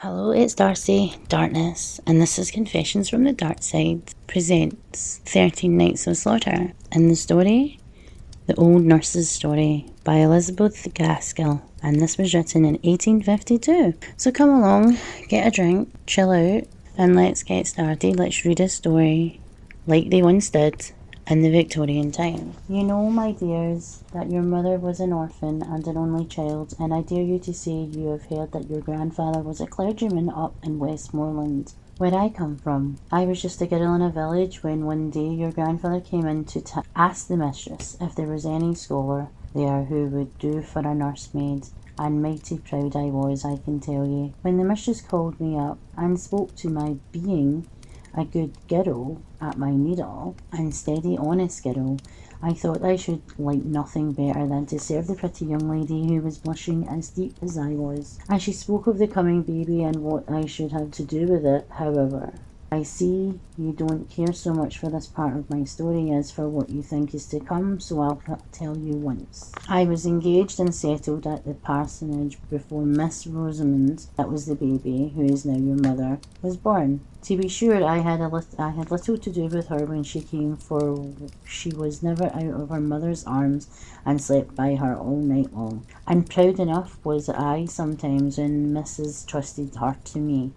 Hello, it's Darcy, Darkness, and this is Confessions from the Darkside presents 13 Nights of Slaughter. And the story, The Old Nurse's Story by Elizabeth Gaskell, and this was written in 1852. So come along, get a drink, chill out, and let's get started. Let's read a story like they once did in the Victorian time. You know, my dears, that your mother was an orphan and an only child, and I dare you to say you have heard that your grandfather was a clergyman up in Westmoreland, where I come from. I was just a girl in a village when one day your grandfather came in to ask the mistress if there was any scholar there who would do for a nursemaid, and mighty proud I was, I can tell ye. When the mistress called me up and spoke to my being a good girl at my needle, and steady honest girl, I thought I should like nothing better than to serve the pretty young lady who was blushing as deep as I was. As she spoke of the coming baby and what I should have to do with it, however, I see you don't care so much for this part of my story as for what you think is to come, so I'll tell you once. I was engaged and settled at the parsonage before Miss Rosamond, that was the baby, who is now your mother, was born. To be sure, I had little to do with her when she came, for she was never out of her mother's arms and slept by her all night long. And proud enough was I sometimes when Mrs. trusted her to me.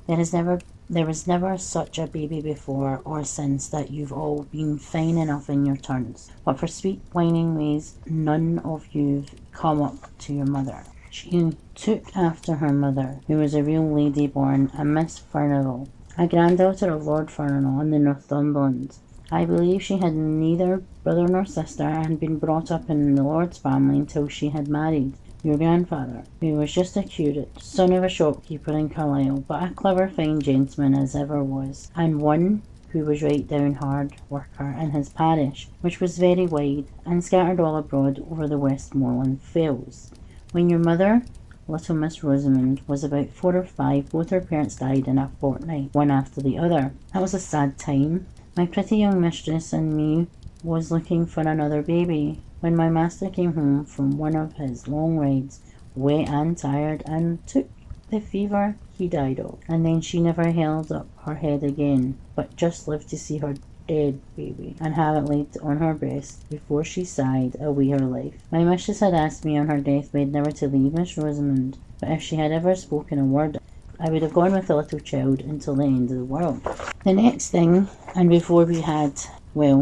There was never such a baby before or since that you've all been fine enough in your turns. But for sweet whining ways, none of you've come up to your mother. She took after her mother, who was a real lady born, a Miss Furnivall, a granddaughter of Lord Furnivall in the Northumberland. I believe she had neither brother nor sister, and had been brought up in the Lord's family until she had married your grandfather, who was just a curate, son of a shopkeeper in Carlisle, but a clever fine gentleman as ever was, and one who was right down hard worker in his parish, which was very wide, and scattered all abroad over the Westmoreland fells. When your mother, little Miss Rosamond, was about 4 or 5, both her parents died in a fortnight, one after the other. That was a sad time. My pretty young mistress and me was looking for another baby, when my master came home from one of his long rides, wet and tired, and took the fever he died of. And then she never held up her head again, but just lived to see her dead baby, and have it laid on her breast before she sighed away her life. My mistress had asked me on her deathbed never to leave Miss Rosamond, but if she had ever spoken a word, I would have gone with the little child until the end of the world. The next thing, and before we had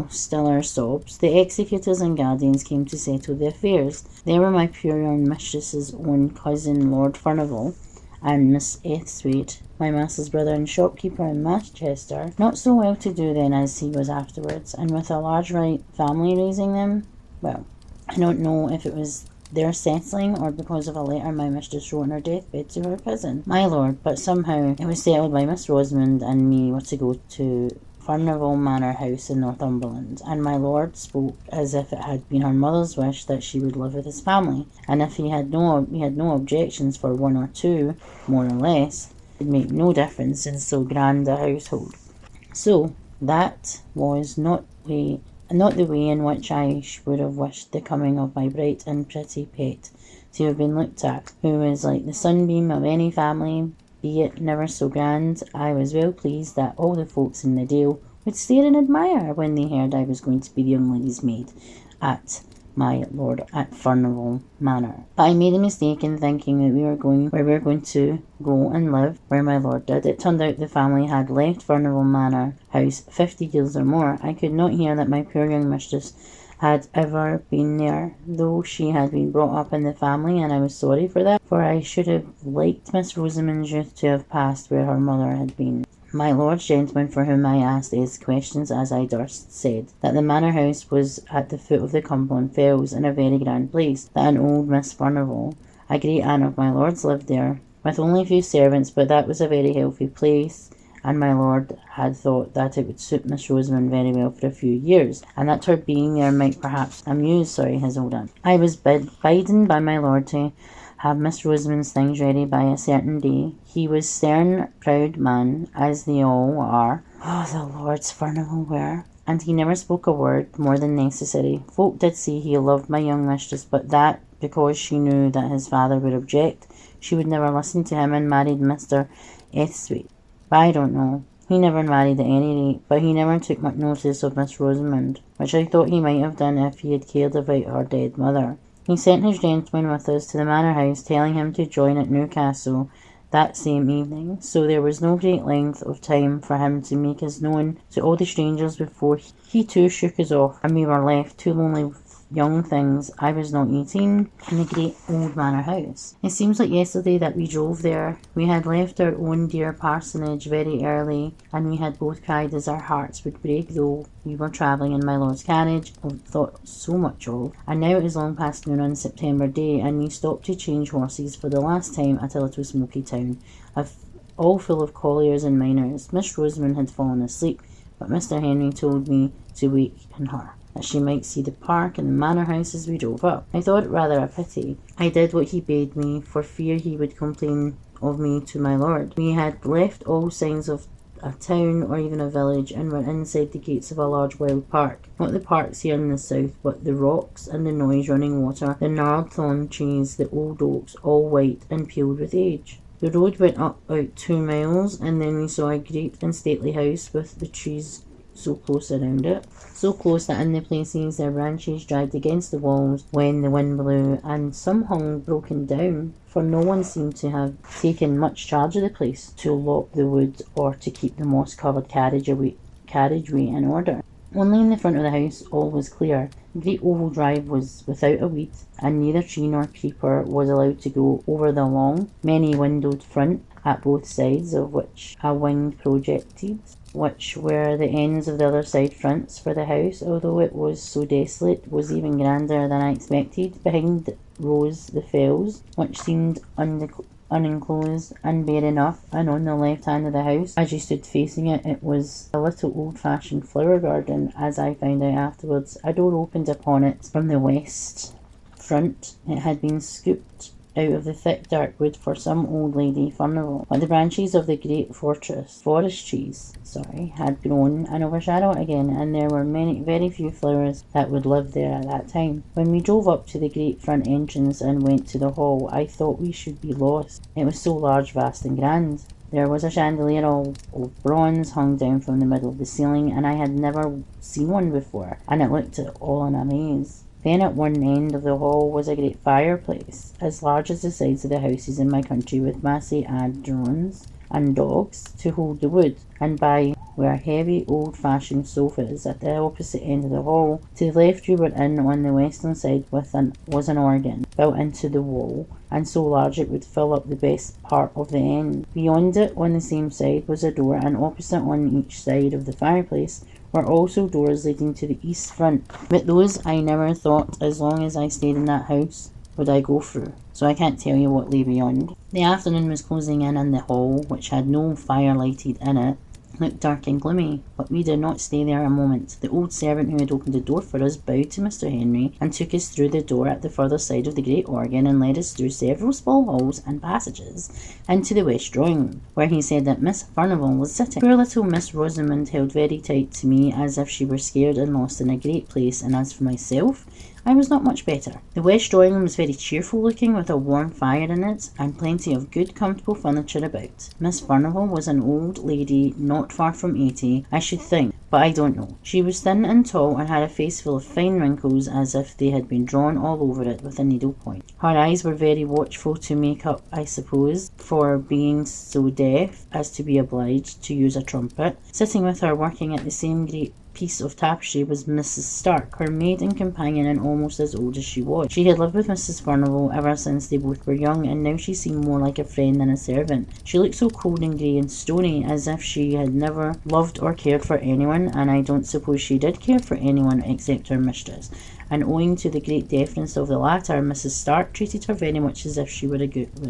still our sobs, the executors and guardians came to settle the affairs. They were my poor young mistress's own cousin, Lord Furnivall, and Miss Esthwaite, my master's brother and shopkeeper in Manchester, not so well to do then as he was afterwards, and with a large family raising them. Well, I don't know if it was their settling or because of a letter my mistress wrote on her deathbed to her cousin, my lord, but somehow it was settled by Miss Rosamond and me were to go to Furnivall Manor House in Northumberland, and my lord spoke as if it had been her mother's wish that she would live with his family, and if he had no objections for 1 or 2, more or less, it made no difference in so grand a household. So that was not the way in which I would have wished the coming of my bright and pretty pet to have been looked at, who was like the sunbeam of any family, be it never so grand. I was well pleased that all the folks in the Dale would stare and admire when they heard I was going to be the young lady's maid at my lord at Furnivall Manor. But I made a mistake in thinking that we were going to go and live where my lord did. It turned out the family had left Furnivall Manor House 50 years or more. I could not hear that my poor young mistress had ever been there, though she had been brought up in the family, and I was sorry for that, for I should have liked Miss Rosamond's youth to have passed where her mother had been. My lord's gentleman, for whom I asked these questions as I durst, said that the manor house was at the foot of the Cumberland Fells, in a very grand place, that an old Miss Furnivall, a great aunt of my lord's, lived there, with only a few servants, but that was a very healthy place, and my lord had thought that it would suit Miss Rosamond very well for a few years, and that her being there might perhaps amuse his old aunt. I was bidden by my lord to have Miss Rosamond's things ready by a certain day. He was stern, proud man, as they all are. Oh, the Lords Furnivall were. And he never spoke a word more than necessary. Folk did say he loved my young mistress, but that because she knew that his father would object, she would never listen to him, and married Mr. Esthwaite. But I don't know. He never married at any rate, but he never took much notice of Miss Rosamond, which I thought he might have done if he had cared about her dead mother. He sent his gentleman with us to the manor house, telling him to join at Newcastle that same evening, so there was no great length of time for him to make us known to all the strangers before he too shook us off, and we were left two lonely young things. I was not 18, in the great old manor house. It seems like yesterday that we drove there. We had left our own dear parsonage very early, and we had both cried as our hearts would break, though we were travelling in my lord's carriage, thought so much of. And now it is long past noon on September day, and we stopped to change horses for the last time at a little smoky town, all full of colliers and miners. Miss Rosamond had fallen asleep, but Mr. Henry told me to waken her, that she might see the park and the manor house as we drove up. I thought it rather a pity. I did what he bade me, for fear he would complain of me to my lord. We had left all signs of a town or even a village, and were inside the gates of a large wild park. Not the parks here in the south, but the rocks and the noise, running water, the gnarled thorn trees, the old oaks, all white and peeled with age. The road went up about 2 miles, and then we saw a great and stately house with the trees so close around it, so close that in the places their branches dragged against the walls when the wind blew, and some hung broken down, for no one seemed to have taken much charge of the place to lop the wood or to keep the moss-covered carriageway in order. Only in the front of the house all was clear. The great oval drive was without a weed, and neither tree nor creeper was allowed to go over the long, many-windowed front, at both sides of which a wing projected, which were the ends of the other side fronts, for the house, although it was so desolate, was even grander than I expected. Behind rose the fells, which seemed unenclosed and bare enough, and on the left hand of the house, as you stood facing it, it was a little old-fashioned flower garden, as I found out afterwards. A door opened upon it from the west front. It had been scooped out of the thick dark wood for some old lady Furnival, but the branches of the great forest trees had grown and overshadowed it again, and there were very few flowers that would live there at that time. When we drove up to the great front entrance and went to the hall, I thought we should be lost. It was so large, vast and grand. There was a chandelier all of bronze hung down from the middle of the ceiling, and I had never seen one before, and it looked all in a maze. Then at one end of the hall was a great fireplace, as large as the sides of the houses in my country, with massy andirons and dogs to hold the wood, and by were heavy old-fashioned sofas at the opposite end of the hall. To the left you were in on the western side was an organ, built into the wall, and so large it would fill up the best part of the end. Beyond it, on the same side, was a door, and opposite on each side of the fireplace were also doors leading to the east front, but those I never thought, as long as I stayed in that house, would I go through, so I can't tell you what lay beyond. The afternoon was closing in, and the hall, which had no fire lighted in it, looked dark and gloomy, but we did not stay there a moment. The old servant who had opened the door for us bowed to Mr. Henry, and took us through the door at the further side of the great organ, and led us through several small halls and passages into the west drawing room, where he said that Miss Furnival was sitting. Poor little Miss Rosamond held very tight to me, as if she were scared and lost in a great place, and as for myself, I was not much better. The west drawing room was very cheerful looking, with a warm fire in it, and plenty of good comfortable furniture about. Miss Furnival was an old lady, not far from 80, I should think, but I don't know. She was thin and tall, and had a face full of fine wrinkles, as if they had been drawn all over it with a needlepoint. Her eyes were very watchful, to make up, I suppose, for being so deaf as to be obliged to use a trumpet. Sitting with her, working at the same great piece of tapestry, was Mrs. Stark, her maid and companion, and almost as old as she was. She had lived with Mrs. Furnival ever since they both were young, and now she seemed more like a friend than a servant. She looked so cold and grey and stony, as if she had never loved or cared for anyone, and I don't suppose she did care for anyone except her mistress. And owing to the great deafness of the latter, Mrs. Stark treated her very much as if she were a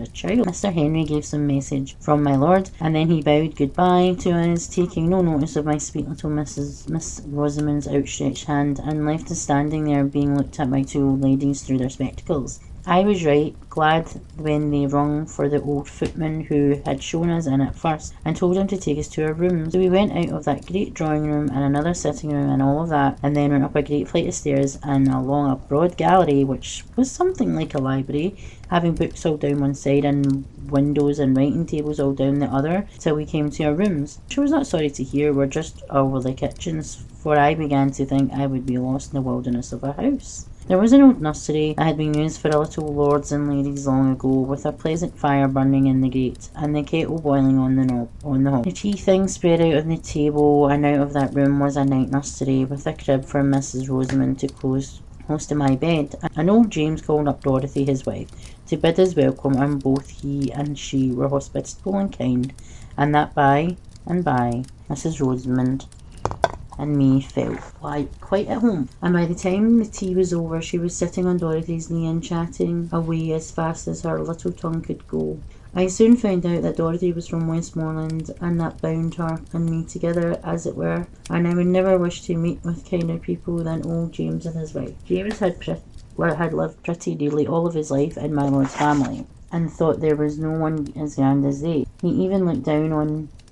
child. Mr. Henry gave some message from my lord, and then he bowed goodbye to us, taking no notice of my sweet little Miss Rosamond's outstretched hand, and left us standing there, being looked at by two old ladies through their spectacles. I was right, glad when they rung for the old footman who had shown us in at first, and told him to take us to our rooms. So we went out of that great drawing room and another sitting room and all of that, and then went up a great flight of stairs and along a broad gallery, which was something like a library, having books all down one side and windows and writing tables all down the other, till we came to our rooms. She was not sorry to hear were just over the kitchens, for I began to think I would be lost in the wilderness of a house. There was an old nursery that had been used for a little lords and ladies long ago, with a pleasant fire burning in the grate, and the kettle boiling on the hob. The tea things spread out on the table, and out of that room was a night nursery, with a crib for Mrs. Rosamond to close close to my bed, and old James called up Dorothy, his wife, to bid us welcome, and both he and she were hospitable and kind, and that by and by Mrs. Rosamond and me felt quite at home. And by the time the tea was over, she was sitting on Dorothy's knee and chatting away as fast as her little tongue could go. I soon found out that Dorothy was from Westmoreland, and that bound her and me together, as it were, and I would never wish to meet with kinder people than old James and his wife. James had lived pretty nearly all of his life in my lord's family, and thought there was no one as grand as they. He even looked down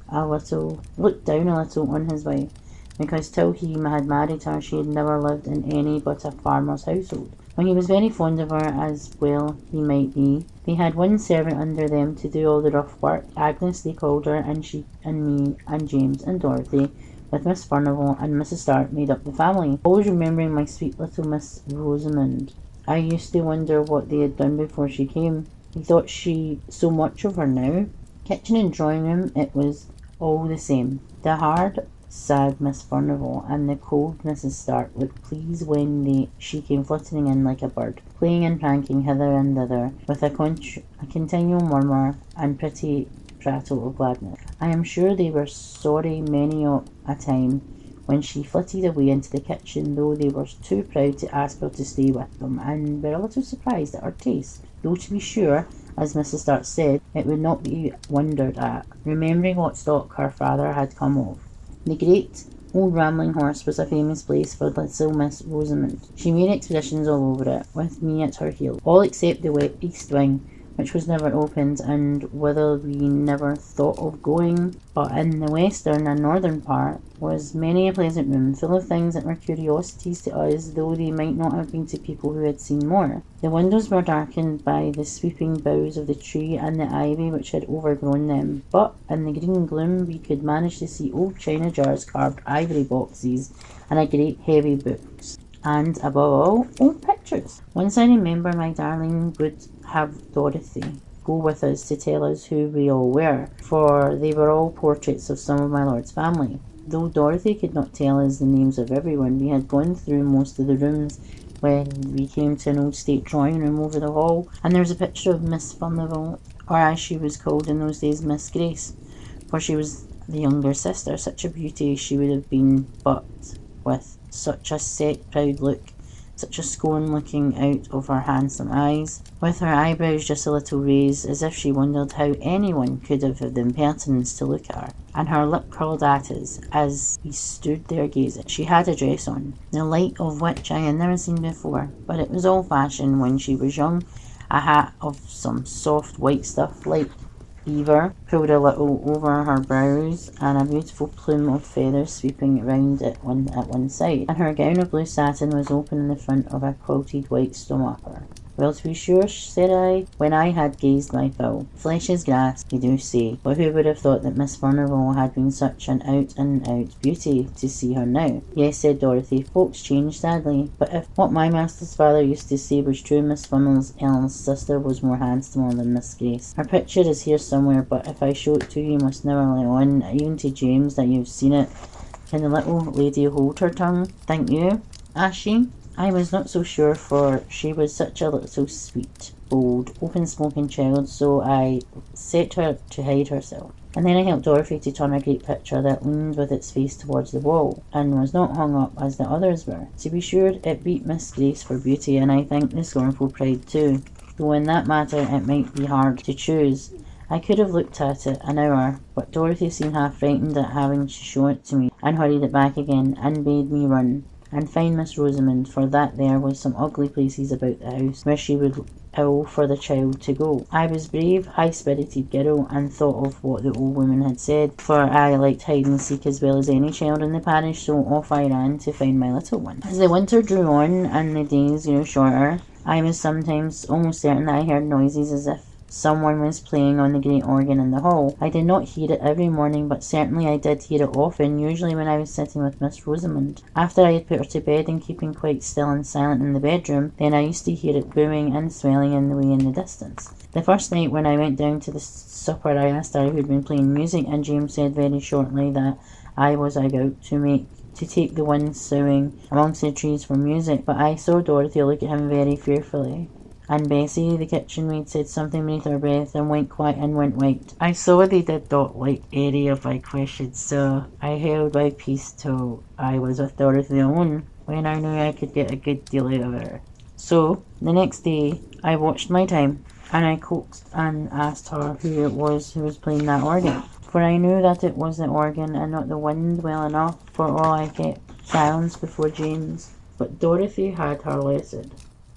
a little on his wife, because till he had married her she had never lived in any but a farmer's household. When he was very fond of her, as well he might be, they had one servant under them to do all the rough work. Agnes they called her, and she and me and James and Dorothy, with Miss Furnivall and Mrs. Stark, made up the family. Always remembering my sweet little Miss Rosamond, I used to wonder what they had done before she came. He thought she so much of her now. Kitchen and drawing room, it was all the same. The hard, sad Miss Furnivall and the cold Mrs. Stark looked pleased when she came fluttering in like a bird, playing and pranking hither and thither, with a continual murmur and pretty prattle of gladness. I am sure they were sorry many a time when she flitted away into the kitchen, though they were too proud to ask her to stay with them, and were a little surprised at her taste, though to be sure, as Mrs. Stark said, it would not be wondered at, remembering what stock her father had come of. The great old rambling horse was a famous place for little Miss Rosamond. She made expeditions all over it, with me at her heels, all except the east wing, which was never opened, and whither we never thought of going. But in the western and northern part was many a pleasant room, full of things that were curiosities to us, though they might not have been to people who had seen more. The windows were darkened by the sweeping boughs of the tree and the ivy which had overgrown them, but in the green gloom we could manage to see old china jars, carved ivory boxes, and a great heavy books, and above all, old pictures. Once I remember my darling would have Dorothy go with us to tell us who we all were, for they were all portraits of some of my lord's family. Though Dorothy could not tell us the names of everyone, we had gone through most of the rooms when we came to an old state drawing room over the hall, and there was a picture of Miss Furnivall, or as she was called in those days, Miss Grace, for she was the younger sister. Such a beauty she would have been, but with such a set, proud look, such a scorn looking out of her handsome eyes, with her eyebrows just a little raised, as if she wondered how anyone could have had the impertinence to look at her, and her lip curled at us as we stood there gazing. She had a dress on, the like of which I had never seen before, but it was old fashioned when she was young, a hat of some soft white stuff like beaver, pulled a little over her brows, and a beautiful plume of feathers sweeping round at one side, and her gown of blue satin was open in the front of a quilted white stomacher. Well, to be sure, said I, when I had gazed my fill. Flesh is grass, they do say, but who would have thought that Miss Furnivall had been such an out-and-out beauty to see her now? Yes, said Dorothy, folks change sadly, but if what my master's father used to say was true, Miss Furnivall's eldest sister was more handsome than Miss Grace. Her picture is here somewhere, but if I show it to you, you must never let on, even to James, that you've seen it. Can the little lady hold her tongue, think you? Asked she. I was not so sure, for she was such a little sweet, bold, open-spoken child, so I set her to hide herself. And then I helped Dorothy to turn a great picture that leaned with its face towards the wall, and was not hung up as the others were. To be sure, it beat Miss Grace for beauty, and I think the scornful pride too, though in that matter it might be hard to choose. I could have looked at it an hour, but Dorothy seemed half frightened at having to show it to me, and hurried it back again, and bade me run. and find Miss Rosamond, for that there was some ugly places about the house where she would ill for the child to go. I was brave, high-spirited girl, and thought of what the old woman had said, for I liked hide and seek as well as any child in the parish, so off I ran to find my little one. As the winter drew on and the days grew shorter, I was sometimes almost certain that I heard noises as if someone was playing on the great organ in the hall. I did not hear it every morning, but certainly I did hear it often, usually when I was sitting with Miss Rosamond. After I had put her to bed and keeping quite still and silent in the bedroom, then I used to hear it booming and swelling in the way in the distance. The first night when I went down to the supper, I asked her who had been playing music, and James said very shortly that I was out to take the wind soughing amongst the trees for music, but I saw Dorothy look at him very fearfully. And Bessie, the kitchen maid, said something beneath her breath and went quiet and went white. I saw they did not like any of my questions, so I held my peace till I was with Dorothy alone, when I knew I could get a good deal out of her. So, the next day, I watched my time, and I coaxed and asked her who it was who was playing that organ, for I knew that it was the organ and not the wind well enough for all I kept silence before James. But Dorothy had her lesson,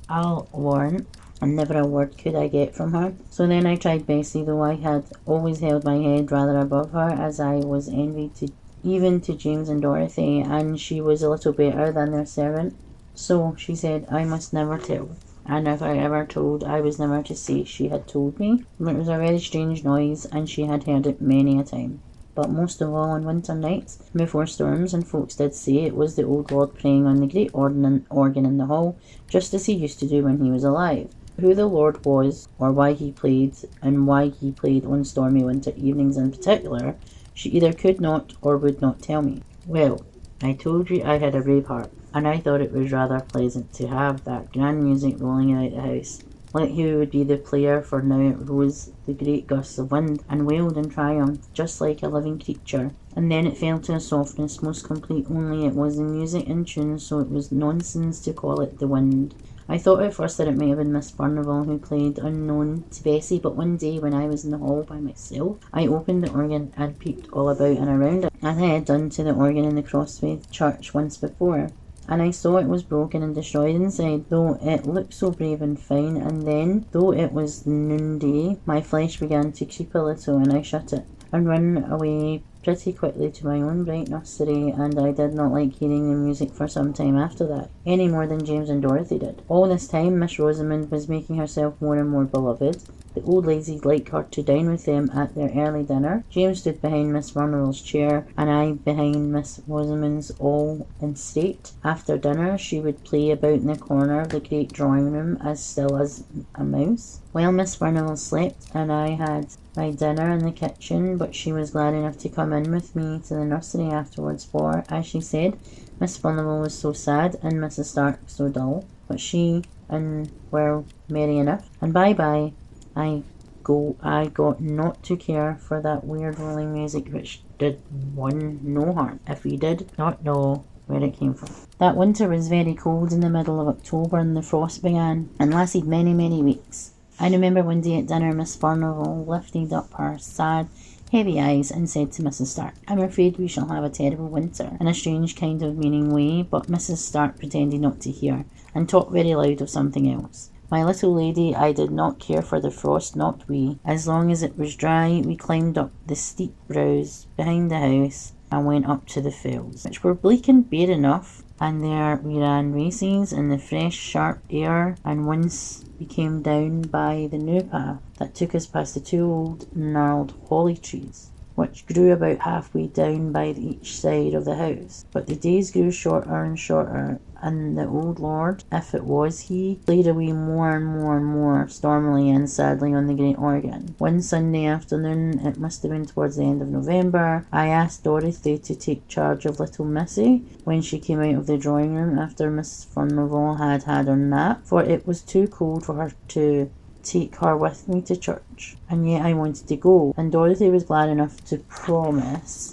I'll warrant, and never a word could I get from her. So then I tried Bessie, though I had always held my head rather above her, as I was envied even to James and Dorothy, and she was a little better than their servant. So, she said, I must never tell. And if I ever told, I was never to say she had told me. But it was a very strange noise, and she had heard it many a time. But most of all on winter nights, before storms, and folks did say it was the old lord playing on the great organ in the hall, just as he used to do when he was alive. Who the lord was, or why he played, and why he played on stormy winter evenings in particular, she either could not or would not tell me. Well, I told you I had a brave heart, and I thought it was rather pleasant to have that grand music rolling about the house. Like who would be the player, for now it rose the great gusts of wind, and wailed in triumph, just like a living creature. And then it fell to a softness most complete, only it was the music in tune, so it was nonsense to call it the wind. I thought at first that it might have been Miss Furnivall who played, unknown to Bessie, but one day when I was in the hall by myself, I opened the organ and peeped all about and around it, as I had done to the organ in the Crossfaith church once before. And I saw it was broken and destroyed inside, though it looked so brave and fine, and then, though it was noonday, my flesh began to creep a little, and I shut it, and ran away pretty quickly to my own bright nursery, and I did not like hearing the music for some time after that, any more than James and Dorothy did. All this time Miss Rosamond was making herself more and more beloved. The old ladies liked her to dine with them at their early dinner. James stood behind Miss Furnivall's chair, and I behind Miss Rosamond's, all in state. After dinner she would play about in the corner of the great drawing room as still as a mouse, while Miss Furnivall slept, and I had my dinner in the kitchen, but she was glad enough to come in with me to the nursery afterwards, for, as she said, Miss Furnivall was so sad and Mrs. Stark so dull, but she and were merry enough, and by I got not to care for that weird rolling music which did one no harm, if we did not know where it came from. That winter was very cold in the middle of October, and the frost began, and lasted many, many weeks. I remember one day at dinner Miss Furnivall lifted up her sad, heavy eyes and said to Mrs. Stark, I'm afraid we shall have a terrible winter, in a strange kind of meaning way, but Mrs. Stark pretended not to hear, and talked very loud of something else. My little lady, I did not care for the frost, not we. As long as it was dry, we climbed up the steep brows behind the house, and went up to the fells, which were bleak and bare enough, and there we ran races in the fresh, sharp air, and once we came down by the new path that took us past the two old gnarled holly trees, which grew about halfway down by each side of the house. But the days grew shorter and shorter, and the old lord, if it was he, played away more and more and more stormily and sadly on the great organ. One Sunday afternoon, it must have been towards the end of November, I asked Dorothy to take charge of little Missy when she came out of the drawing room after Miss Furnivall had had her nap, for it was too cold for her to take her with me to church, and yet I wanted to go, and Dorothy was glad enough to promise,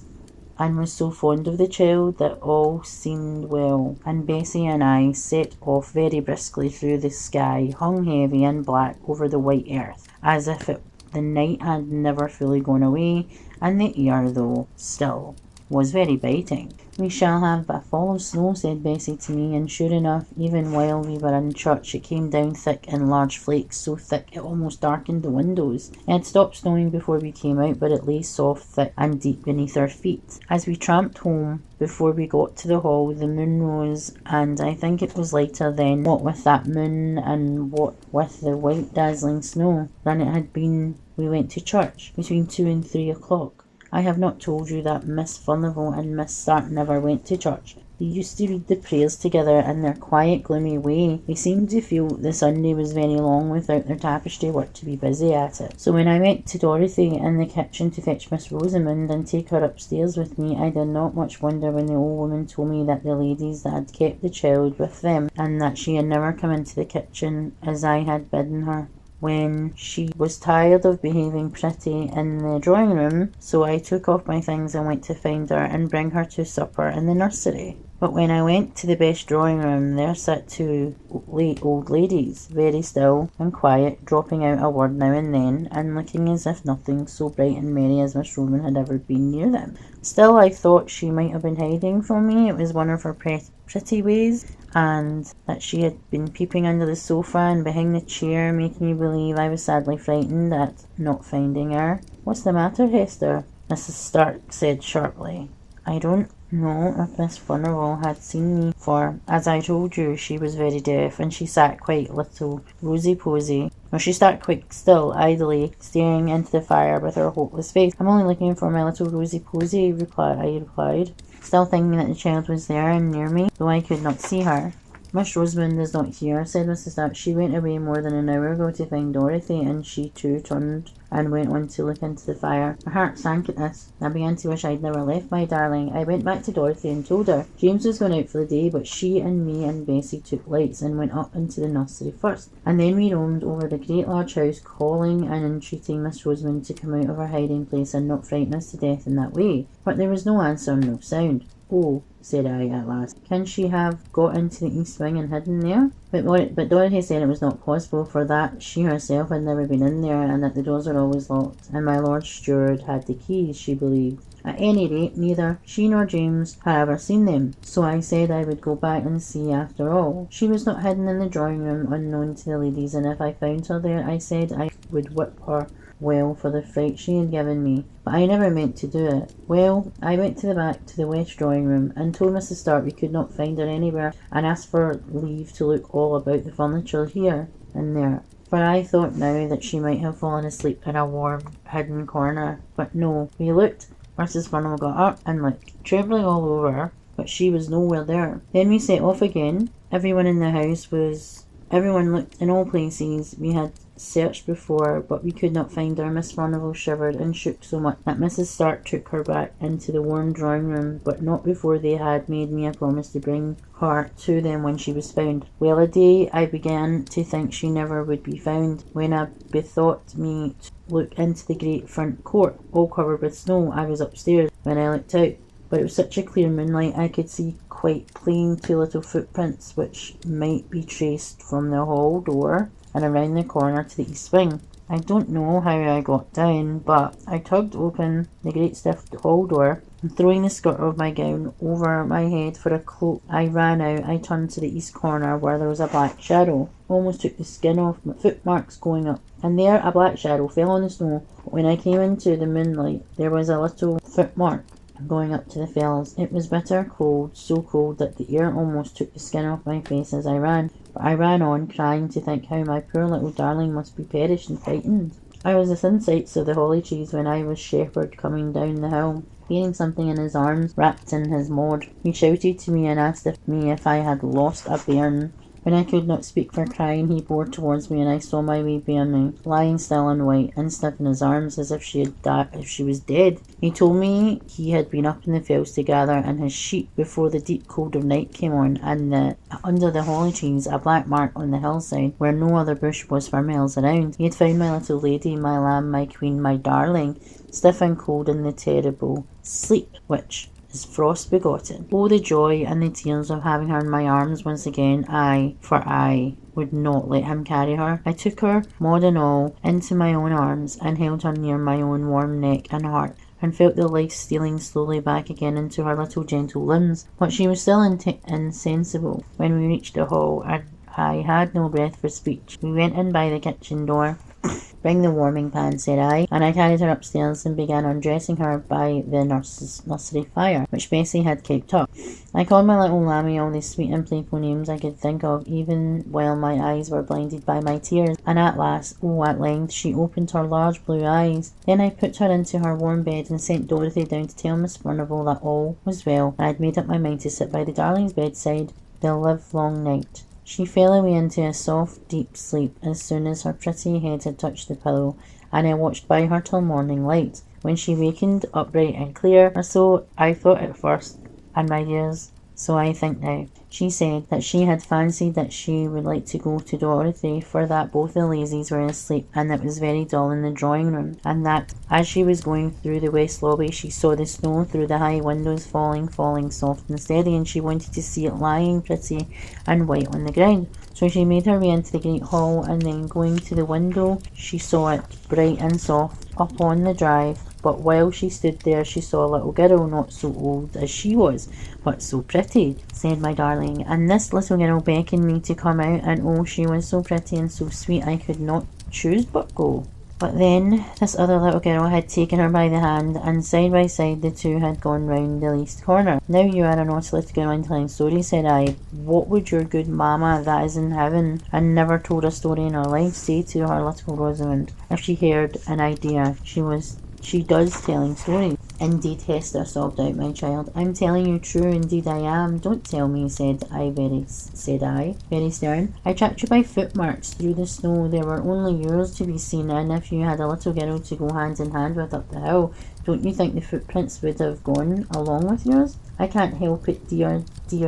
and was so fond of the child that all seemed well, and Bessie and I set off very briskly through the sky, hung heavy and black over the white earth, as if the night had never fully gone away, and the air, though still, was very biting. "We shall have a fall of snow," said Bessie to me, and sure enough, even while we were in church, it came down thick in large flakes, so thick it almost darkened the windows. It had stopped snowing before we came out, but it lay soft, thick, and deep beneath our feet. As we tramped home, before we got to the hall, the moon rose, and I think it was lighter then, what with that moon and what with the white dazzling snow, than it had been. We went to church between 2 and 3 o'clock. I have not told you that Miss Furnival and Miss Stark never went to church. They used to read the prayers together in their quiet, gloomy way. They seemed to feel the Sunday was very long without their tapestry work to be busy at it. So when I went to Dorothy in the kitchen to fetch Miss Rosamond and take her upstairs with me, I did not much wonder when the old woman told me that the ladies had kept the child with them, and that she had never come into the kitchen as I had bidden her. When she was tired of behaving pretty in the drawing room, so I took off my things and went to find her and bring her to supper in the nursery. But when I went to the best drawing room, there sat two old ladies, very still and quiet, dropping out a word now and then, and looking as if nothing so bright and merry as Miss Roman had ever been near them. Still, I thought she might have been hiding from me. It was one of her pretty ways, and that she had been peeping under the sofa and behind the chair, making me believe I was sadly frightened at not finding her. "What's the matter, Hester?" Mrs. Stark said sharply. I don't know if Miss Furnival had seen me, for, as I told you, she was very deaf, and she sat quite little rosy-posy. Or she sat quite still, idly staring into the fire with her hopeless face. "I'm only looking for my little rosy-posy," I replied, still thinking that the child was there and near me, though I could not see her. "Miss Rosamond is not here," said Mrs. Stark. "She went away more than an hour ago to find Dorothy," and she too turned and went on to look into the fire. My heart sank at this. I began to wish I'd never left my darling. I went back to Dorothy and told her. James was going out for the day, but she and me and Bessie took lights and went up into the nursery first, and then we roamed over the great large house, calling and entreating Miss Rosamond to come out of her hiding place and not frighten us to death in that way. But there was no answer, no sound. "Oh," said I at last, "can she have got into the east wing and hidden there?" But Dorothy said it was not possible, for that she herself had never been in there, and that the doors were always locked, and my Lord Steward had the keys, she believed. At any rate, neither she nor James had ever seen them, so I said I would go back and see after all. She was not hidden in the drawing room, unknown to the ladies, and if I found her there, I said I would whip her well for the fright she had given me, but I never meant to do it. Well, I went to the back to the west drawing room and told Mrs. Stark we could not find her anywhere, and asked for leave to look all about the furniture here and there, for I thought now that she might have fallen asleep in a warm hidden corner. But no, we looked. Mrs. Furnival got up and looked, trembling all over, but she was nowhere there. Then we set off again. Everyone looked in all places we had searched before, but we could not find her. Miss Furnival shivered and shook so much that Mrs. Stark took her back into the warm drawing room, but not before they had made me a promise to bring her to them when she was found. Well a day, I began to think she never would be found, when I bethought me to look into the great front court, all covered with snow. I was upstairs when I looked out, but it was such a clear moonlight I could see quite plain 2 little footprints which might be traced from the hall door and around the corner to the east wing. I don't know how I got down, but I tugged open the great stiff hall door, and throwing the skirt of my gown over my head for a cloak, I ran out. I turned to the east corner where there was a black shadow. Almost took the skin off my footmarks going up, and there a black shadow fell on the snow. But when I came into the moonlight, there was a little footmark going up to the fells. It was bitter cold, so cold that the air almost took the skin off my face as I ran. But I ran on, crying to think how my poor little darling must be perished and frightened. I was within sight of the holly trees when I was shepherd coming down the hill, bearing something in his arms, wrapped in his maud. He shouted to me and asked if I had lost a bairn. When I could not speak for crying, he bore towards me, and I saw my wee bairnie lying still and white and stiff in his arms, as if she was dead. He told me he had been up in the fields to gather in his sheep before the deep cold of night came on, and that under the holly trees, a black mark on the hillside, where no other bush was for miles around, he had found my little lady, my lamb, my queen, my darling, stiff and cold in the terrible sleep which is frost begotten. Oh, the joy and the tears of having her in my arms once again. For I would not let him carry her. I took her, Maud and all, into my own arms, and held her near my own warm neck and heart. and felt the life stealing slowly back again into her little gentle limbs. But she was still insensible when we reached the hall, and I had no breath for speech. We went in by the kitchen door. "Bring the warming pan," said I, and I carried her upstairs and began undressing her by the nursery fire, which Bessie had kept up. I called my little Lammy all the sweet and playful names I could think of, even while my eyes were blinded by my tears, and at length, she opened her large blue eyes. Then I put her into her warm bed and sent Dorothy down to tell Miss Furnivall that all was well, and I had made up my mind to sit by the darling's bedside the livelong night. She fell away into a soft, deep sleep as soon as her pretty head had touched the pillow, and I watched by her till morning light, when she wakened upright and clear, or so I thought at first, and my dears, so I think now. She said that she had fancied that she would like to go to Dorothy, for that both the Lazies were asleep, and it was very dull in the drawing room, and that as she was going through the west lobby she saw the snow through the high windows falling soft and steady, and she wanted to see it lying pretty and white on the ground. So she made her way into the great hall, and then going to the window she saw it bright and soft up on the drive. But while she stood there she saw a little girl, not so old as she was, but so pretty, said my darling, and this little girl beckoned me to come out, and oh, she was so pretty and so sweet I could not choose but go. But then this other little girl had taken her by the hand, and side by side the two had gone round the least corner. "Now you are a naughty little girl and telling stories," said I. "What would your good mamma that is in heaven and never told a story in her life say to her little Rosamond if she heard an idea she does telling stories?" "Indeed, Hester," sobbed out my child, "I'm telling you true, indeed I am." "Don't tell me," said I, very stern. "I tracked you by footmarks through the snow. There were only yours to be seen, and if you had a little girl to go hand in hand with up the hill, don't you think the footprints would have gone along with yours?" "I can't help it, dear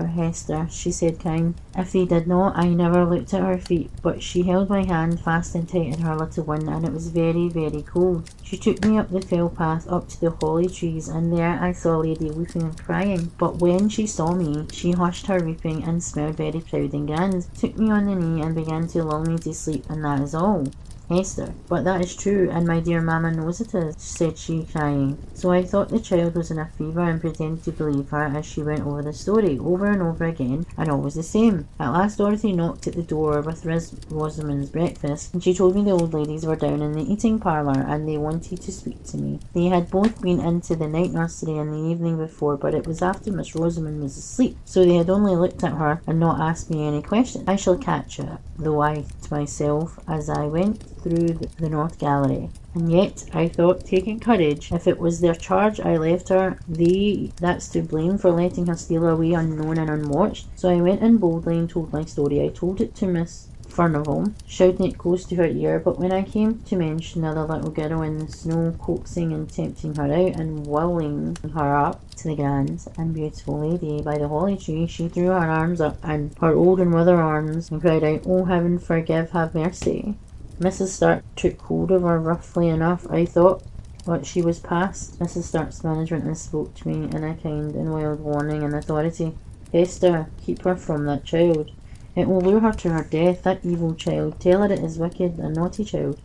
Hester," she said, crying. "If they did not, I never looked at her feet." But she held my hand fast and tight in her little one, and it was very, very cold. She took me up the fell path up to the holly trees, and there I saw a lady weeping and crying. But when she saw me, she hushed her weeping and smiled very proud and grand, took me on the knee and began to lull me to sleep, and that is all. "Hester, but that is true, and my dear mamma knows it is," said she, crying. So I thought the child was in a fever, and pretended to believe her as she went over the story, over and over again, and all was the same. At last Dorothy knocked at the door with Rosamond's breakfast, and she told me the old ladies were down in the eating parlour, and they wanted to speak to me. They had both been into the night nursery in the evening before, but it was after Miss Rosamond was asleep, so they had only looked at her and not asked me any questions. I shall catch her, though I to myself as I went through the north gallery. And yet, I thought, taking courage, if it was their charge I left her, that's to blame for letting her steal away unknown and unwatched. So I went in boldly and told my story. I told it to Miss Furnivall, shouting it close to her ear, but when I came to mention the other little girl in the snow, coaxing and tempting her out and wooing her up to the grand and beautiful lady by the holly tree, she threw her arms up, and her old and withered arms, and cried out, "Oh, heaven forgive, have mercy." Mrs. Stark took hold of her roughly enough, I thought, but she was past Mrs. Stark's management and spoke to me in a kind and wild warning and authority. "Hester, keep her from that child. It will lure her to her death, that evil child. Tell her it is wicked, a naughty child."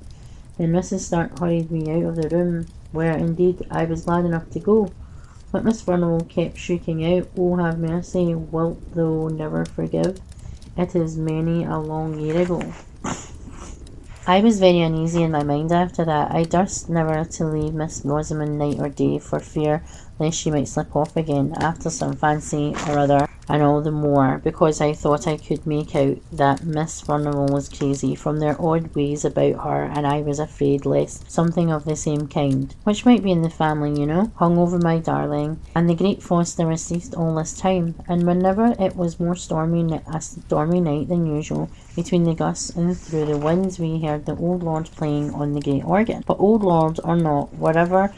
Then Mrs. Stark hurried me out of the room, where indeed I was glad enough to go. But Miss Furnivall kept shrieking out, "Oh, have mercy, wilt thou never forgive? It is many a long year ago." I was very uneasy in my mind after that. I durst never to leave Miss Rosamond night or day, for fear lest she might slip off again after some fancy or other, and all the more because I thought I could make out that Miss Furnivall was crazy from their odd ways about her, and I was afraid lest something of the same kind, which might be in the family, you know, hung over my darling. And the great frost never ceased all this time, and whenever it was more stormy night than usual, between the gusts and through the winds, we heard the old lord playing on the great organ. But old lord or not, wherever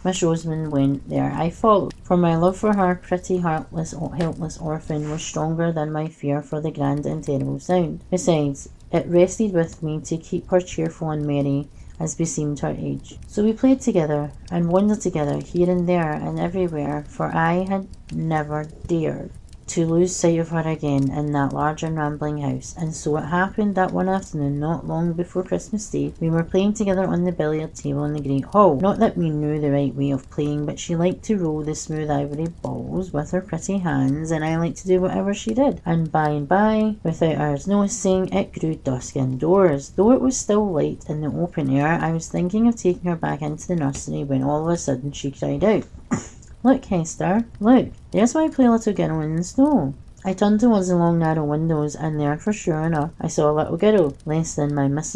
Miss Rosamond went, there I followed, for my love for her pretty helpless orphan was stronger than my fear for the grand and terrible sound. Besides, it rested with me to keep her cheerful and merry, as beseemed her age. So we played together, and wandered together here and there and everywhere, for I had never dared to lose sight of her again in that large and rambling house. And so it happened that one afternoon, not long before Christmas Day, we were playing together on the billiard table in the great hall. Not that we knew the right way of playing, but she liked to roll the smooth ivory balls with her pretty hands, and I liked to do whatever she did. And by, without ours noticing, it grew dusk indoors. Though it was still light in the open air, I was thinking of taking her back into the nursery when all of a sudden she cried out, "Look, Hester, look, there's my poor little girl in the snow." I turned towards the long narrow windows, and there, for sure enough, I saw a little girl, less than my Miss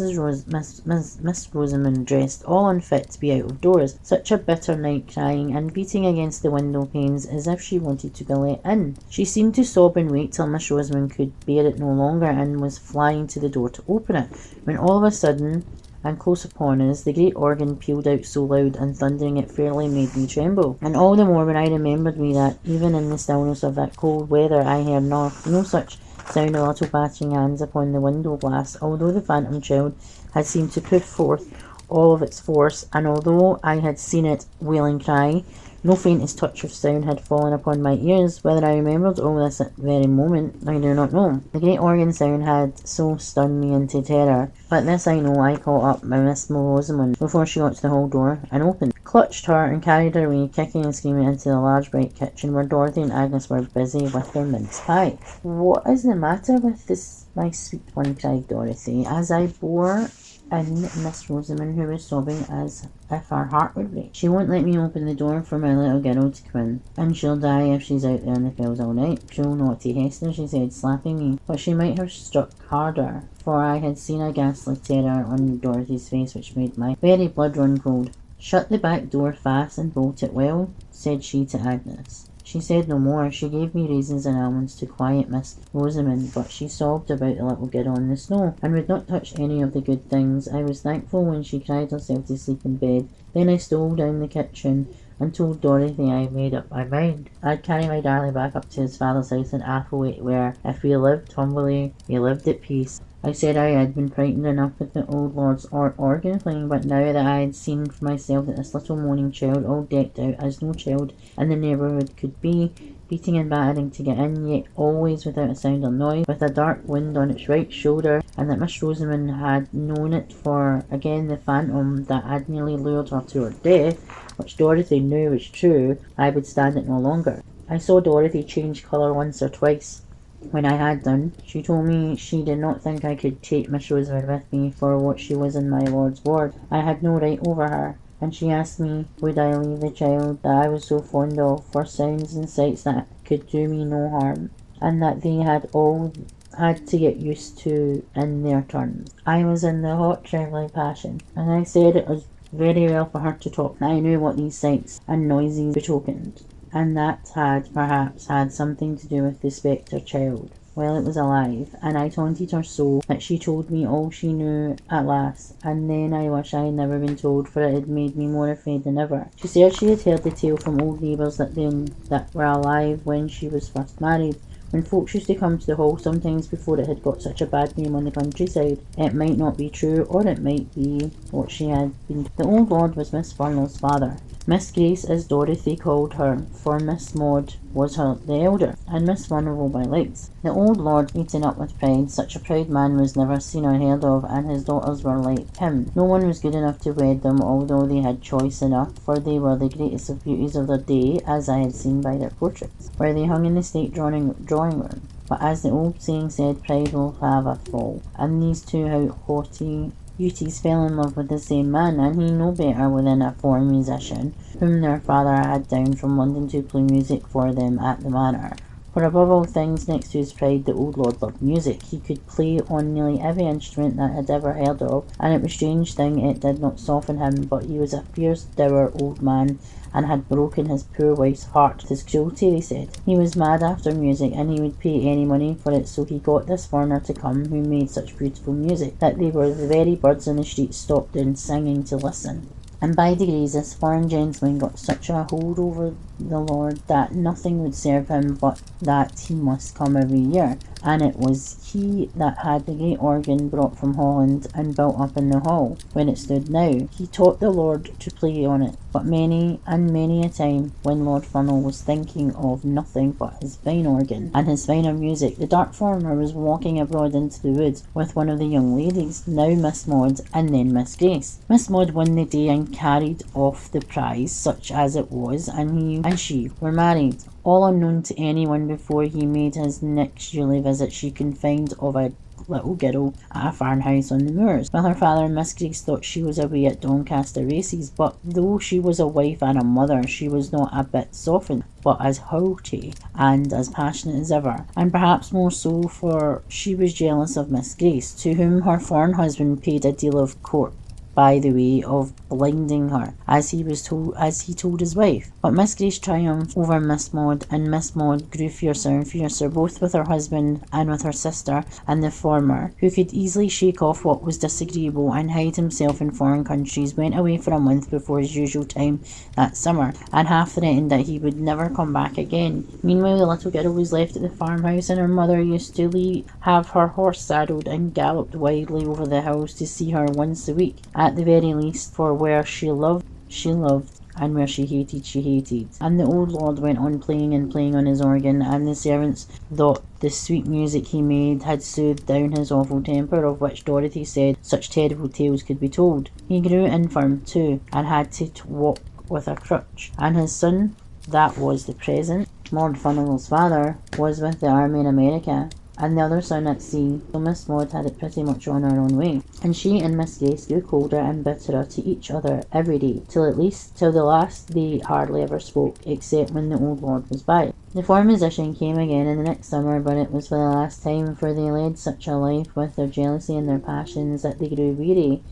Rosamond, dressed all unfit to be out of doors, such a bitter night, crying and beating against the window panes as if she wanted to be let in. She seemed to sob and wait till Miss Rosamond could bear it no longer, and was flying to the door to open it, when all of a sudden, and close upon us, the great organ pealed out so loud and thundering it fairly made me tremble. And all the more when I remembered me that, even in the stillness of that cold weather, I heard no such sound of little battering hands upon the window glass, although the phantom child had seemed to put forth all of its force, and although I had seen it wail and cry, no faintest touch of sound had fallen upon my ears. Whether I remembered all this at the very moment, I do not know. The great organ sound had so stunned me into terror, but this I know, I caught up my Miss Rosamond before she got to the hall door and opened, clutched her and carried her away, kicking and screaming, into the large bright kitchen where Dorothy and Agnes were busy with their mince pie. "What is the matter with this, my sweet one?" cried Dorothy, as I bore in Miss Rosamond, who was sobbing as if her heart would break. "She won't let me open the door for my little girl to come in, and she'll die if she's out there in the fields all night. Cruel naughty Hester," she said, slapping me, but she might have struck harder, for I had seen a ghastly terror on Dorothy's face which made my very blood run cold. "Shut the back door fast and bolt it well," said she to Agnes. She said no more. She gave me raisins and almonds to quiet Miss Rosamond, but she sobbed about the little girl in the snow, and would not touch any of the good things. I was thankful when she cried herself to sleep in bed. Then I stole down the kitchen and told Dorothy I had made up my mind. I'd carry my darling back up to his father's house in Athelwaite, where, if we lived humbly, we lived at peace. I said I had been frightened enough with the old lord's organ playing, but now that I had seen for myself that this little moaning child, all decked out as no child in the neighbourhood could be, beating and battering to get in, yet always without a sound or noise, with a dark wound on its right shoulder, and that Miss Rosamond had known it for, again, the phantom that had nearly lured her to her death, which Dorothy knew was true, I would stand it no longer. I saw Dorothy change colour once or twice. When I had done, she told me she did not think I could take Miss Rosamond with me, for what she was in my lord's ward, I had no right over her, and she asked me would I leave the child that I was so fond of for sounds and sights that could do me no harm, and that they had all had to get used to in their turns. I was in the hot trembling passion, and I said it was very well for her to talk. I knew what these sights and noises betokened, and that had perhaps had something to do with the spectre child while it was alive, and I taunted her so that she told me all she knew at last, and then I wish I had never been told, for it had made me more afraid than ever. She said she had heard the tale from old neighbours that were alive when she was first married, when folks used to come to the hall sometimes before it had got such a bad name on the countryside. It might not be true, or it might be what she had been. The old lord was Miss Furnell's father. Miss Grace, as Dorothy called her, for Miss Maud was the elder, and Miss Furnell by legs. The old lord eaten up with pride. Such a proud man was never seen or heard of, and his daughters were like him. No one was good enough to wed them, although they had choice enough, for they were the greatest of beauties of their day, as I had seen by their portraits, where they hung in the state drawing room. But as the old saying said, pride will have a fall, and these two haughty beauties fell in love with the same man, and he no better than a foreign musician, whom their father had down from London to play music for them at the manor. For above all things, next to his pride, the old lord loved music. He could play on nearly every instrument that had ever heard of, and it was a strange thing it did not soften him, but he was a fierce, dour old man, and had broken his poor wife's heart with his cruelty, they said. He was mad after music, and he would pay any money for it, so he got this foreigner to come, who made such beautiful music, that they were the very birds in the streets stopped in singing to listen. And by degrees this foreign gentleman got such a hold over the lord that nothing would serve him but that he must come every year. and it was he that had the great organ brought from Holland and built up in the hall, where it stood now. He taught the Lord to play on it, but many and many a time, when Lord Funnel was thinking of nothing but his fine organ and his finer music, the dark foreigner was walking abroad into the woods with one of the young ladies, now Miss Maud and then Miss Grace. Miss Maud won the day and carried off the prize, such as it was, and he and she were married. All unknown to anyone before he made his next yearly visit, she confined of a little girl at a farmhouse on the moors, while her father and Miss Grace thought she was away at Doncaster races. But though she was a wife and a mother, she was not a bit softened, but as haughty and as passionate as ever, and perhaps more so, for she was jealous of Miss Grace, to whom her foreign husband paid a deal of court by the way of blinding her, as he told his wife. But Miss Grace triumphed over Miss Maud, and Miss Maud grew fiercer and fiercer, both with her husband and with her sister, and the former, who could easily shake off what was disagreeable and hide himself in foreign countries, went away for a month before his usual time that summer, and half threatened that he would never come back again. Meanwhile, the little girl was left at the farmhouse, and her mother used to have her horse saddled and galloped wildly over the hills to see her once a week, at the very least, for where she loved, and where she hated. And the old lord went on playing and playing on his organ, and the servants thought the sweet music he made had soothed down his awful temper, of which Dorothy said such terrible tales could be told. He grew infirm too, and had to walk with a crutch, and his son, that was the present, Lord Funnel's father, was with the army in America, and the other son at sea, so Miss Maud had it pretty much on her own way, and she and Miss Grace grew colder and bitterer to each other every day, till the last they hardly ever spoke, except when the old lord was by. The foreign musician came again in the next summer, but it was for the last time, for they led such a life with their jealousy and their passions that they grew weary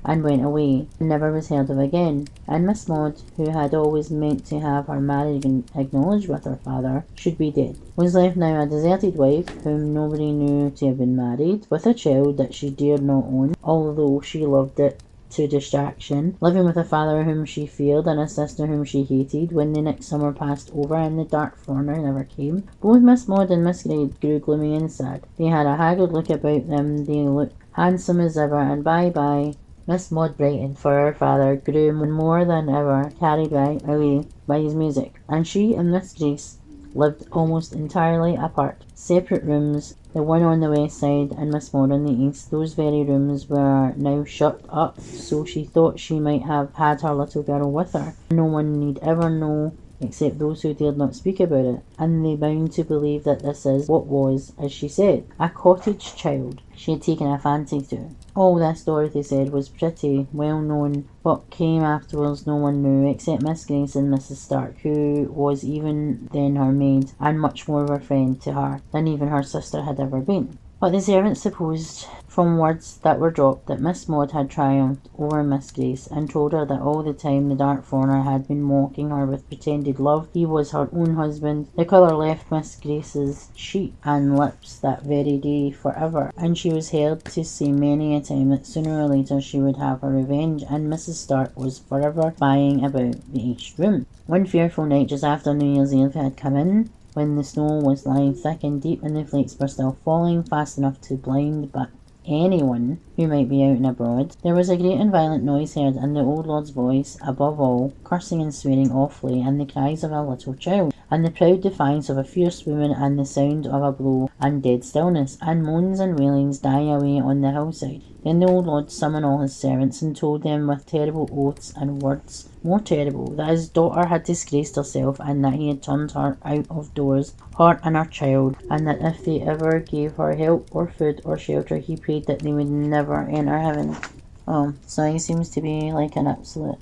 and went away, and never was heard of again. And Miss Maud, who had always meant to have her marriage acknowledged with her father, should be dead, was left now a deserted wife, whom nobody knew to have been married, with a child that she dared not own, although she loved it to distraction, living with a father whom she feared and a sister whom she hated. When the next summer passed over and the dark foreigner never came, both Miss Maud and Miss Grace grew gloomy and sad. They had a haggard look about them, they looked handsome as ever, and by Miss Maud brightened, for her father grew more than ever carried away by his music, and she and Miss Grace lived almost entirely apart. Separate rooms, the one on the west side and Miss Maud on the east. Those very rooms were now shut up, so she thought she might have had her little girl with her. No one need ever know, except those who dared not speak about it, and they bound to believe that this is what was, as she said, a cottage child she had taken a fancy to. All this, Dorothy said, was pretty well known. What came afterwards no one knew, except Miss Grace and Mrs. Stark, who was even then her maid, and much more of a friend to her than even her sister had ever been. But the servants supposed, from words that were dropped, that Miss Maud had triumphed over Miss Grace, and told her that all the time the dark foreigner had been mocking her with pretended love. He was her own husband. The colour left Miss Grace's cheek and lips that very day forever, and she was heard to say many a time that sooner or later she would have her revenge, and Mrs. Stark was forever spying about the east room. One fearful night, just after New Year's Eve had come in, when the snow was lying thick and deep and the flakes were still falling fast enough to blind but anyone who might be out and abroad, there was a great and violent noise heard, and the old lord's voice, above all, cursing and swearing awfully, and the cries of a little child, and the proud defiance of a fierce woman, and the sound of a blow, and dead stillness, and moans and wailings die away on the hillside. Then the old lord summoned all his servants, and told them with terrible oaths and words more terrible, that his daughter had disgraced herself, and that he had turned her out of doors, her and her child, and that if they ever gave her help or food or shelter, he prayed that they would never enter heaven. Oh, so he seems to be like an absolute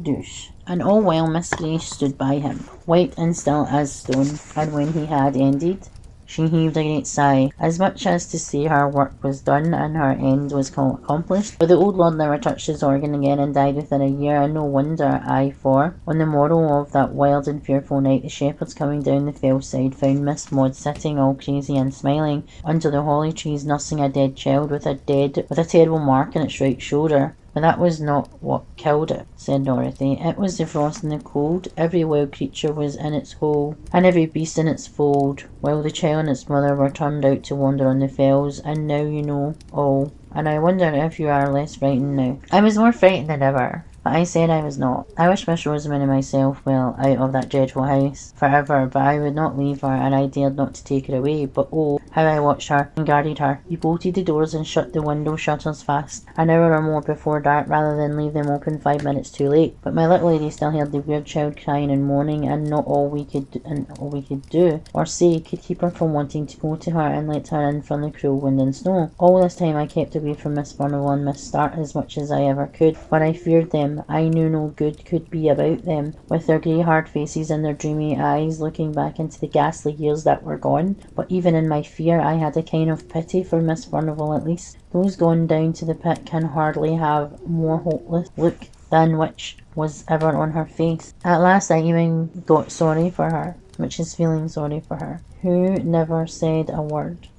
douche. And all while Miss Grace stood by him, white and still as stone, and when he had ended, she heaved a great sigh, as much as to say her work was done and her end was accomplished. But the old lord never touched his organ again, and died within a year, and no wonder, for on the morrow of that wild and fearful night, the shepherds coming down the fell side found Miss Maud sitting all crazy and smiling under the holly trees, nursing a dead child with a terrible mark in its right shoulder, But that was not what killed it, said Dorothy. It was the frost and the cold. Every wild creature was in its hole, and every beast in its fold, while the child and its mother were turned out to wander on the fells, and now you know all. And I wonder if you are less frightened now. I was more frightened than ever, but I said I was not. I wished Miss Rosamond and myself well out of that dreadful house forever, but I would not leave her, and I dared not to take her away. But oh, how I watched her and guarded her. We bolted the doors and shut the window shutters fast an hour or more before dark, rather than leave them open 5 minutes too late. But my little lady still heard the weird child crying and mourning, and not all we could do or say could keep her from wanting to go to her and let her in from the cruel wind and snow. All this time I kept away from Miss Furnivall and Miss Start as much as I ever could, for I feared them. I knew no good could be about them, with their grey hard faces and their dreamy eyes looking back into the ghastly years that were gone. But even in my fear I had a kind of pity for Miss Furnivall. At least those gone down to the pit can hardly have more hopeless look than which was ever on her face. At last I even got sorry for her, which is feeling sorry for her, who never said a word.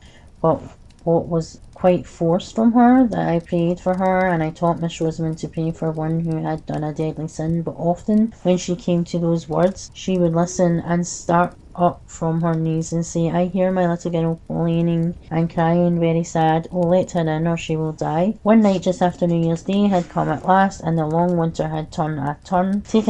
But what was quite forced from her, that I prayed for her, and I taught Miss Rosamond to pray for one who had done a deadly sin. But often, when she came to those words, she would listen and start up from her knees and say, I hear my little girl complaining and crying very sad. Oh, let her in or she will die. One night just after New Year's Day had come at last, and the long winter had taken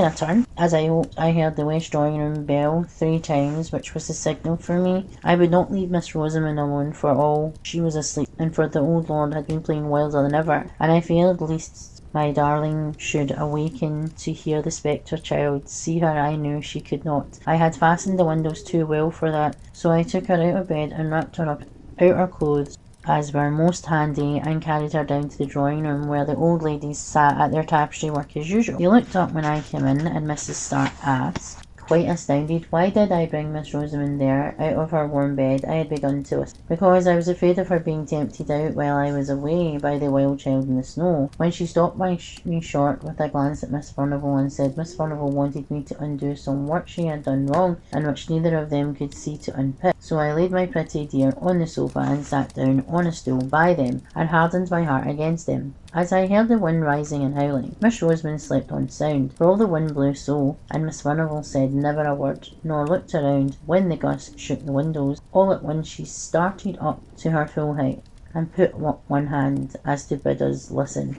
a turn, as I hoped, I heard the west drawing room bell 3 times, which was the signal for me. I would not leave Miss Rosamond alone, for all she was asleep, and for the old lord had been playing wilder than ever, and I feared lest my darling should awaken to hear the spectre child. See her I knew she could not. I had fastened the windows too well for that, so I took her out of bed and wrapped her up out her clothes, as were most handy, and carried her down to the drawing room, where the old ladies sat at their tapestry work as usual. They looked up when I came in, and Mrs. Start asked, quite astounded, why did I bring Miss Rosamond there, out of her warm bed? I had begun to whisper, because I was afraid of her being tempted out while I was away by the wild child in the snow. When she stopped me short with a glance at Miss Furnivall and said Miss Furnivall wanted me to undo some work she had done wrong, and which neither of them could see to unpick. So I laid my pretty dear on the sofa and sat down on a stool by them, and hardened my heart against them. As I heard the wind rising and howling, Miss Rosamond slept on sound, for all the wind blew so, and Miss Furnivall said never a word, nor looked around when the gust shook the windows. All at once she started up to her full height, and put up one hand as to bid us listen.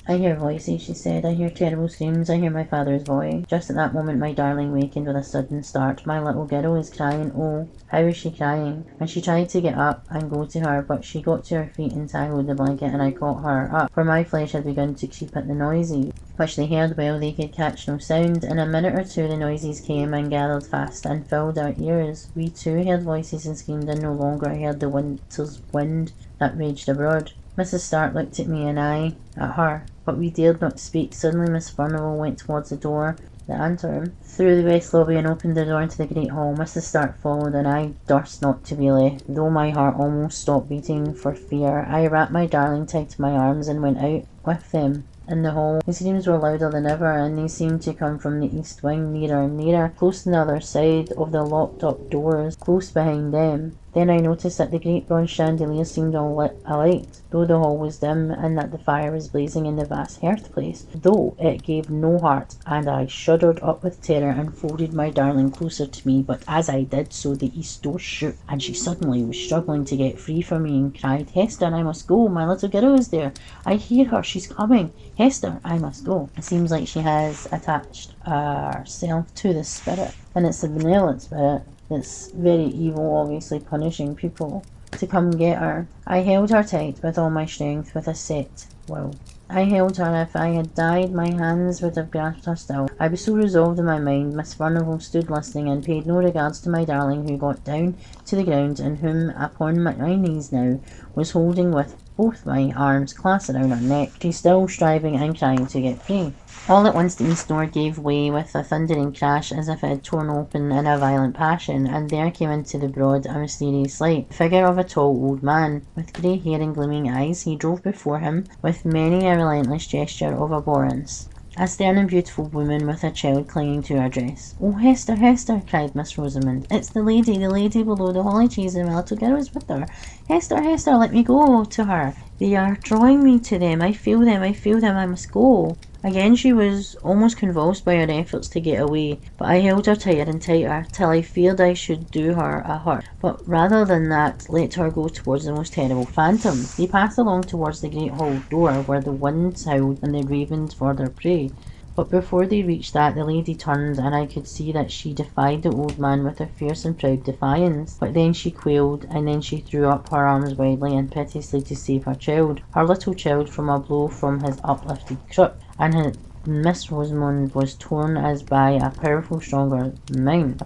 I hear voices, she said. I hear terrible screams. I hear my father's voice. Just at that moment my darling wakened with a sudden start. My little girl is crying. Oh, how is she crying? And she tried to get up and go to her, but she got to her feet and tangled the blanket, and I caught her up, for my flesh had begun to creep at the noises, which they heard well. They could catch no sound. In a minute or two the noises came and gathered fast and filled our ears. We too heard voices and screamed, and no longer heard the winter's wind that raged abroad. Mrs. Start looked at me and I at her, but we dared not speak. Suddenly Miss Furnivall went towards the door, the anteroom, through the west lobby, and opened the door into the great hall. Mrs. Start followed, and I durst not to be left, though my heart almost stopped beating for fear. I wrapped my darling tight to my arms and went out with them. In the hall, the screams were louder than ever, and they seemed to come from the east wing, nearer and nearer, close to the other side of the locked-up doors, close behind them. Then I noticed that the great bronze chandelier seemed alight, though the hall was dim, and that the fire was blazing in the vast hearth-place, though it gave no heart, and I shuddered up with terror and folded my darling closer to me. But as I did so, the east door shook, and she suddenly was struggling to get free from me, and cried, Hester, I must go. My little girl is there. I hear her. She's coming. Hester, I must go. It seems like she has attached herself to the spirit, and it's a benevolent spirit. It's very evil, obviously punishing people, to come get her. I held her tight with all my strength, with a set will. I held her. If I had died, my hands would have grasped her still. I was so resolved in my mind. Miss Furnivall stood listening, and paid no regards to my darling, who got down to the ground, and whom, upon my knees now, was holding with both my arms clasped around her neck. She still striving and crying to get free. All at once the east door gave way with a thundering crash, as if it had torn open in a violent passion, and there came into the broad a mysterious light, the figure of a tall old man, with grey hair and gleaming eyes. He drove before him with many a relentless gesture of abhorrence. A stern and beautiful woman with a child clinging to her dress. Oh, Hester, Hester, cried Miss Rosamond. It's the lady below the holly trees, and my little girl is with her. Hester, Hester, let me go to her. They are drawing me to them. I feel them, I must go. Again she was almost convulsed by her efforts to get away, but I held her tighter and tighter, till I feared I should do her a hurt, but rather than that let her go towards the most terrible phantom. They passed along towards the great hall door, where the winds howled and the ravens for their prey. But before they reached that, the lady turned, and I could see that she defied the old man with a fierce and proud defiance. But then she quailed, and then she threw up her arms widely and piteously to save her child, her little child, from a blow from his uplifted crutch, and Miss Rosamond was torn as by a power stronger than mine,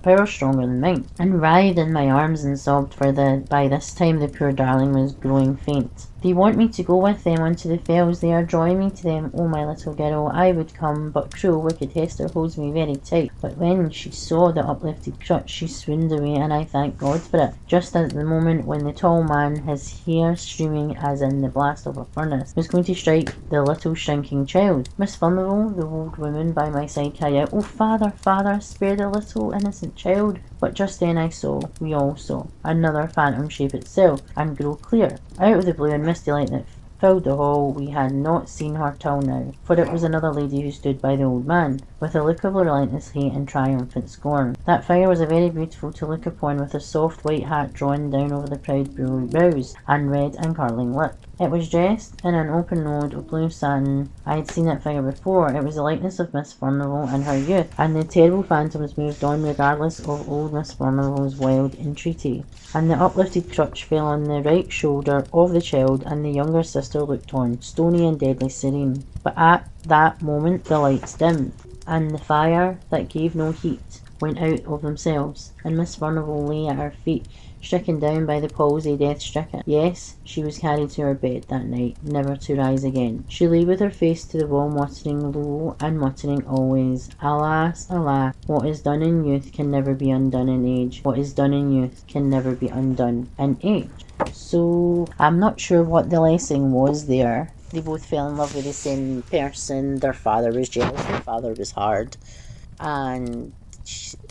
and writhed in my arms and sobbed, for by this time the poor darling was growing faint. They want me to go with them unto the fells, they are drawing me to them, oh my little girl, I would come, but cruel wicked Hester holds me very tight. But when she saw the uplifted crutch, she swooned away, and I thank God for it, just at the moment when the tall man, his hair streaming as in the blast of a furnace, was going to strike the little shrinking child. Miss Furnivall, the old woman by my side, cried out, "Oh, father, father, spare the little innocent child!" But just then we all saw, another phantom shape itself, and grow clear, out of the blue and misty light that filled the hall. We had not seen her till now, for it was another lady who stood by the old man, with a look of relentless hate and triumphant scorn. That figure was very beautiful to look upon, with a soft white hat drawn down over the proud brows, and red and curling lip. It was dressed in an open load of blue satin. I had seen that figure before. It was the likeness of Miss Furnivall in her youth, and the terrible phantoms moved on regardless of old Miss Furnivall's wild entreaty. And the uplifted crutch fell on the right shoulder of the child, and the younger sister looked on, stony and deadly serene. But at that moment the lights dimmed, and the fire that gave no heat went out of themselves, and Miss Furnivall lay at her feet, stricken down by the palsy, death-stricken. Yes, she was carried to her bed that night, never to rise again. She lay with her face to the wall, muttering low and muttering always, "Alas, alas, what is done in youth can never be undone in age. What is done in youth can never be undone in age." So, I'm not sure what the lesson was there. They both fell in love with the same person. Their father was jealous, their father was hard, and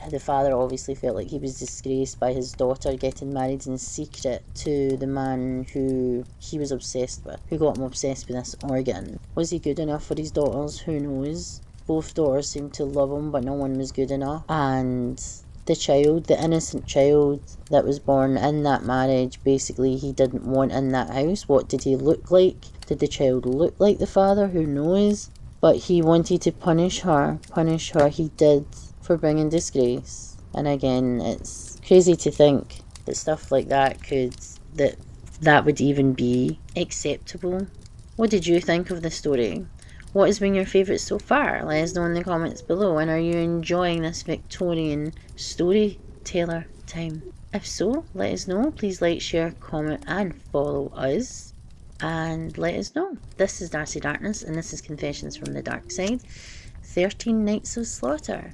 the father obviously felt like he was disgraced by his daughter getting married in secret to the man who he was obsessed with, who got him obsessed with this organ. Was he good enough for his daughters? Who knows? Both daughters seemed to love him, but no one was good enough. And the child, the innocent child that was born in that marriage, basically he didn't want in that house. What did he look like? Did the child look like the father? Who knows? But he wanted to punish her. He did, for bringing disgrace. And again, it's crazy to think that stuff like that that would even be acceptable. What did you think of the story? What has been your favourite so far? Let us know in the comments below. And are you enjoying this Victorian storyteller time? If so, let us know. Please like, share, comment and follow us. And let us know. This is Darcy Darkness, and this is Confessions from the Dark Side. 13 Nights of Slaughter.